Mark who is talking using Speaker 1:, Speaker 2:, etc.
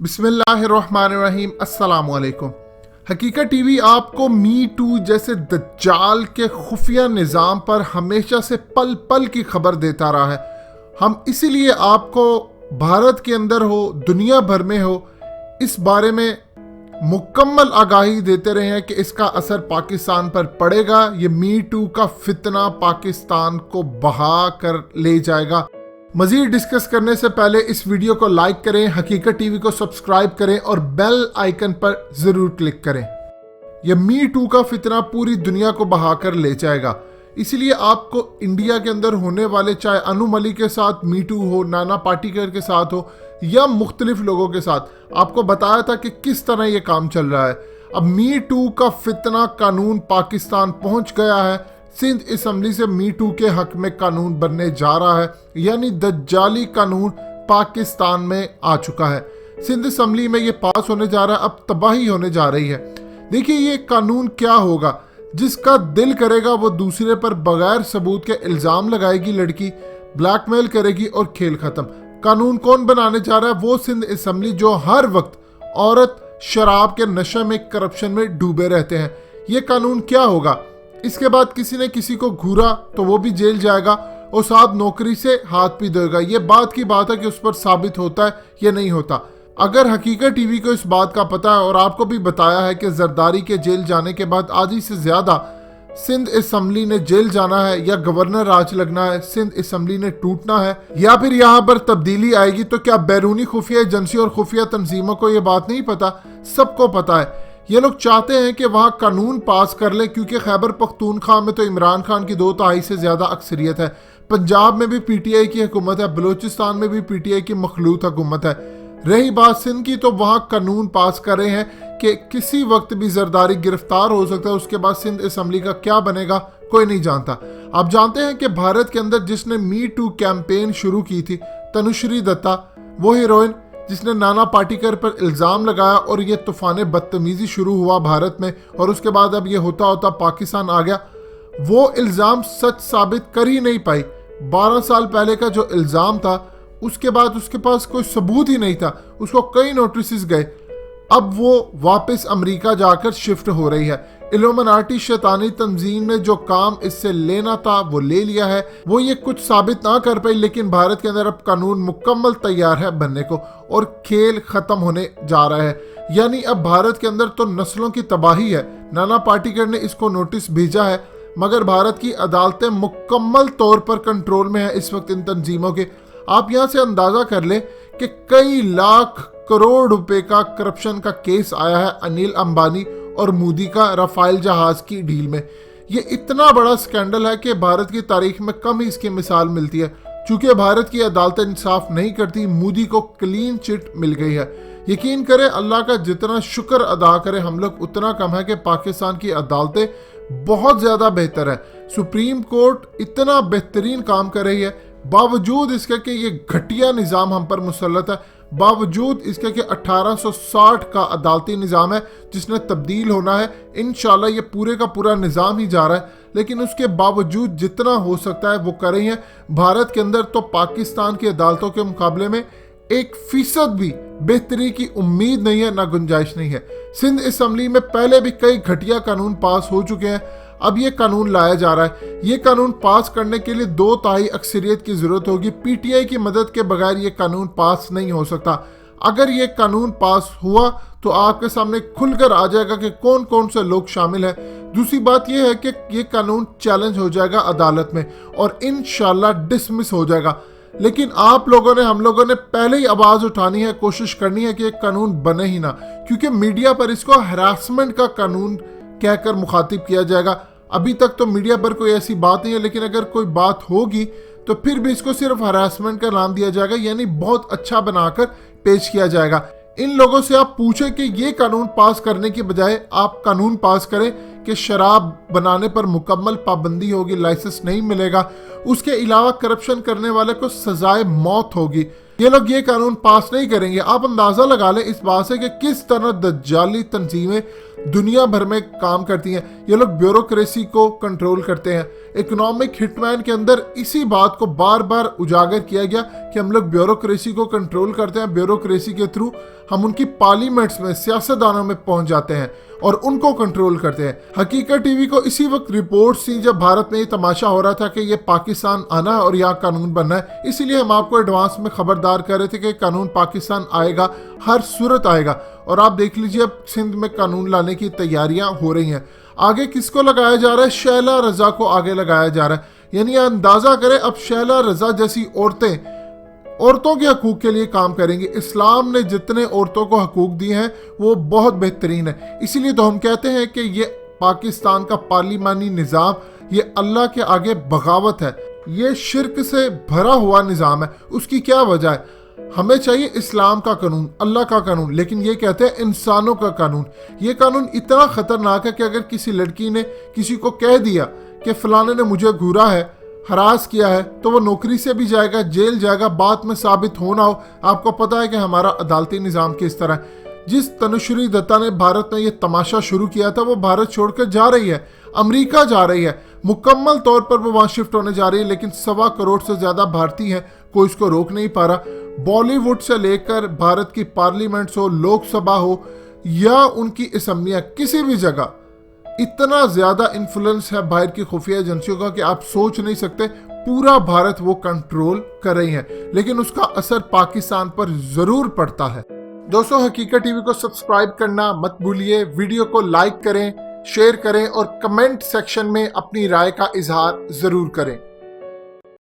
Speaker 1: बिस्मिल्लाहिर्रहमानिर्रहीम। अस्सलामुअलैकुम। हकीकत टीवी आपको मी टू जैसे दज्जाल के खुफिया निज़ाम पर हमेशा से पल पल की खबर देता रहा है। हम इसीलिए आपको भारत के अंदर हो, दुनिया भर में हो, इस बारे में मुकम्मल आगाही देते रहे हैं कि इसका असर पाकिस्तान पर पड़ेगा। ये मी टू का फितना पाकिस्तान को बहा कर ले जाएगा। मजीद डिस्कस करने से पहले इस वीडियो को लाइक करें, हकीकत टीवी को सब्सक्राइब करें और बेल आइकन पर जरूर क्लिक करें। यह मी टू का फितना पूरी दुनिया को बहाकर ले जाएगा। इसलिए आपको इंडिया के अंदर होने वाले, चाहे अनु मलिक के साथ मी टू हो, नाना पाटेकर के साथ हो या मुख्तलिफ लोगों के साथ, आपको बताया था कि किस तरह यह काम चल रहा है। अब मी टू का फितना कानून पाकिस्तान पहुंच गया है। सिंध असेंबली से मी टू के हक में कानून बनने जा रहा है, यानी दज्जाली कानून पाकिस्तान में आ चुका है। सिंध असेंबली में ये पास होने जा रहा है। अब तबाही होने जा रही है। देखिए ये कानून क्या होगा। जिसका दिल करेगा वो दूसरे पर बगैर सबूत के इल्जाम लगाएगी, लड़की ब्लैकमेल करेगी और खेल खत्म। कानून कौन बनाने जा रहा है? वो सिंध असेंबली जो हर वक्त औरत शराब के नशे में, करप्शन में डूबे रहते हैं। ये कानून क्या होगा? इसके बाद किसी ने किसी को घूरा तो वो भी जेल जाएगा और साथ नौकरी से हाथ भी धोएगा। ये बात की बात है कि उस पर साबित होता है या नहीं होता। अगर हकीकत टीवी को इस बात का पता है और आपको भी बताया है कि जरदारी के जेल जाने के बाद आधी से ज्यादा सिंध असेंबली ने जेल जाना है या गवर्नर राज लगना है, सिंध असेंबली ने टूटना है या फिर यहाँ पर तब्दीली आएगी, तो क्या बैरूनी खुफिया एजेंसी और खुफिया तंजीमों को ये बात नहीं पता? सबको पता है। ये लोग चाहते हैं कि वहाँ कानून पास कर ले, क्योंकि खैबर पख्तूनख्वा में तो इमरान खान की 2/3 से ज़्यादा अक्सरियत है। पंजाब में भी पीटीआई की हुकूमत है, बलूचिस्तान में भी पीटीआई की मखलूत हुकूमत है। रही बात सिंध की, तो वहाँ कानून पास कर रहे हैं कि किसी वक्त भी जरदारी गिरफ्तार हो सकता है। उसके बाद सिंध असेंबली का क्या बनेगा कोई नहीं जानता। आप जानते हैं कि भारत के अंदर जिसने मी टू कैंपेन शुरू की थी, तनुश्री दत्ता, वो हीरोइन जिसने नाना पाटेकर पर इल्ज़ाम लगाया और ये तूफान बदतमीज़ी शुरू हुआ भारत में, और उसके बाद अब ये होता होता पाकिस्तान आ गया। वो इल्ज़ाम सच साबित कर ही नहीं पाई। 12 साल पहले का जो इल्ज़ाम था, उसके बाद उसके पास कोई सबूत ही नहीं था। उसको कई नोटिस गए। अब वो वापस अमेरिका जाकर शिफ्ट हो रही है। इल्यूमिनाटी शैतानी तंजीम ने जो काम इससे लेना था वो ले लिया है। वो ये कुछ साबित ना कर पाई, लेकिन भारत के अंदर अब कानून मुकम्मल तैयार है बनने को और खेल खत्म होने जा रहा है। यानी अब भारत के अंदर तो नस्लों की तबाही है। नाना पाटेकर ने इसको नोटिस भेजा है, मगर भारत की अदालतें मुकम्मल तौर पर कंट्रोल में है इस वक्त इन तंजीमों के। आप यहाँ से अंदाजा कर ले कि कई लाख करोड़ रुपए का करप्शन का केस आया है अनिल अंबानी और मोदी का राफेल जहाज की डील में। ये इतना बड़ा स्कैंडल है कि भारत की तारीख में कम ही इसकी मिसाल मिलती है। चूंकि भारत की अदालतें इंसाफ नहीं करती, मोदी को क्लीन चिट मिल गई है। यकीन करें, अल्लाह का जितना शुक्र अदा करें हम लोग उतना कम है कि पाकिस्तान की अदालतें बहुत ज्यादा बेहतर है। सुप्रीम कोर्ट इतना बेहतरीन काम कर रही है, बावजूद इसके कि ये घटिया निज़ाम हम पर मुसल्लत है, बावजूद इसके कि 1860 का अदालती निज़ाम है जिसने तब्दील होना है। इंशाल्लाह ये पूरे का पूरा निज़ाम ही जा रहा है, लेकिन उसके बावजूद जितना हो सकता है वो कर रही हैं। भारत के अंदर तो पाकिस्तान की अदालतों के मुकाबले में 1% भी बेहतरी की उम्मीद नहीं है, ना गुंजाइश नहीं है। सिंध असेंबली में पहले भी कई घटिया कानून पास हो चुके हैं। अब ये कानून लाया जा रहा है। ये कानून पास करने के लिए 2/3 अक्सरियत की जरूरत होगी। पीटीआई की मदद के बगैर ये कानून पास नहीं हो सकता। अगर ये कानून पास हुआ तो आपके सामने खुलकर आ जाएगा कि कौन कौन से लोग शामिल हैं। दूसरी बात यह है कि ये कानून चैलेंज हो जाएगा अदालत में और इंशाल्लाह डिसमिस हो जाएगा। लेकिन आप लोगों ने, हम लोगों ने पहले ही आवाज उठानी है, कोशिश करनी है कि एक कानून बने ही ना, क्योंकि मीडिया पर इसको हरासमेंट का कानून कहकर मुखातिब किया जाएगा। अभी तक तो मीडिया पर कोई ऐसी बात नहीं है, लेकिन अगर कोई बात होगी तो फिर भी इसको सिर्फ हरासमेंट का नाम दिया जाएगा, यानी बहुत अच्छा बनाकर पेश किया जाएगा। इन लोगों से आप पूछें कि ये कानून पास करने के बजाय आप कानून पास करें कि शराब बनाने पर मुकम्मल पाबंदी होगी, लाइसेंस नहीं मिलेगा, उसके अलावा करप्शन करने वाले को सजाए मौत होगी। ये लोग ये कानून पास नहीं करेंगे। आप अंदाजा लगा लें इस बात से कि किस तरह दज्जाली तंजीमें दुनिया भर में काम करती हैं। ये लोग ब्यूरोक्रेसी को कंट्रोल करते हैं, इकोनॉमिक हिटमैन के अंदर इसी बात को बार बार उजागर किया गया कि हम लोग ब्यूरोक्रेसी को कंट्रोल करते हैं, ब्यूरोक्रेसी के थ्रू हम उनकी पार्लियामेंट्स में, सियासतदानों में पहुंच जाते हैं और उनको कंट्रोल करते हैं। हकीकत टीवी को इसी वक्त रिपोर्ट्स थी जब भारत में ये तमाशा हो रहा था कि ये पाकिस्तान आना और यहाँ कानून बनना है, इसीलिए हम आपको एडवांस में खबरदार कर रहे थे कि कानून पाकिस्तान आएगा, हर सूरत आएगा। और आप देख लीजिए अब सिंध में कानून लाने की तैयारियां हो रही हैं। आगे किसको लगाया जा रहा है? शहला रजा को आगे लगाया जा रहा है। यानी अंदाजा करें अब शहला रजा जैसी औरतों के हकूक के लिए काम करेंगी। इस्लाम ने जितने औरतों को हकूक दिए हैं वो बहुत बेहतरीन है। इसीलिए तो हम कहते हैं कि ये पाकिस्तान का पार्लिमानी निज़ाम ये अल्लाह के आगे बगावत है, ये शिर्क से भरा हुआ निज़ाम है। उसकी क्या वजह है? हमें चाहिए इस्लाम का कानून, अल्लाह का कानून, लेकिन ये कहते हैं इंसानों का कानून। ये कानून इतना खतरनाक है कि अगर किसी लड़की ने किसी को कह दिया कि फलाने ने मुझे घूरा है, हरास किया है, तो वो नौकरी से भी जाएगा, जेल जाएगा, बात में साबित होना हो। आपको पता है कि हमारा अदालती निज़ाम किस तरह है। जिस तनुश्री दत्ता ने भारत में ये तमाशा शुरू किया था वो भारत छोड़कर जा रही है, अमेरिका जा रही है, मुकम्मल तौर पर वो वहाँ शिफ्ट होने जा रही है। लेकिन 1.25 करोड़ से ज़्यादा भारतीय हैं, कोई इसको रोक नहीं पा रहा। बॉलीवुड से लेकर भारत की पार्लियामेंट्स हो, लोकसभा हो या उनकी असम्बलियाँ, किसी भी जगह इतना ज़्यादा इन्फ्लुएंस है बाहर की खुफिया एजेंसियों का कि आप सोच नहीं सकते। पूरा भारत वो कंट्रोल कर रही हैं, लेकिन उसका असर पाकिस्तान पर ज़रूर पड़ता है। दोस्तों, हकीकत टीवी को सब्सक्राइब करना मत भूलिए, वीडियो को लाइक करें, शेयर करें और कमेंट सेक्शन में अपनी राय का इजहार ज़रूर करें।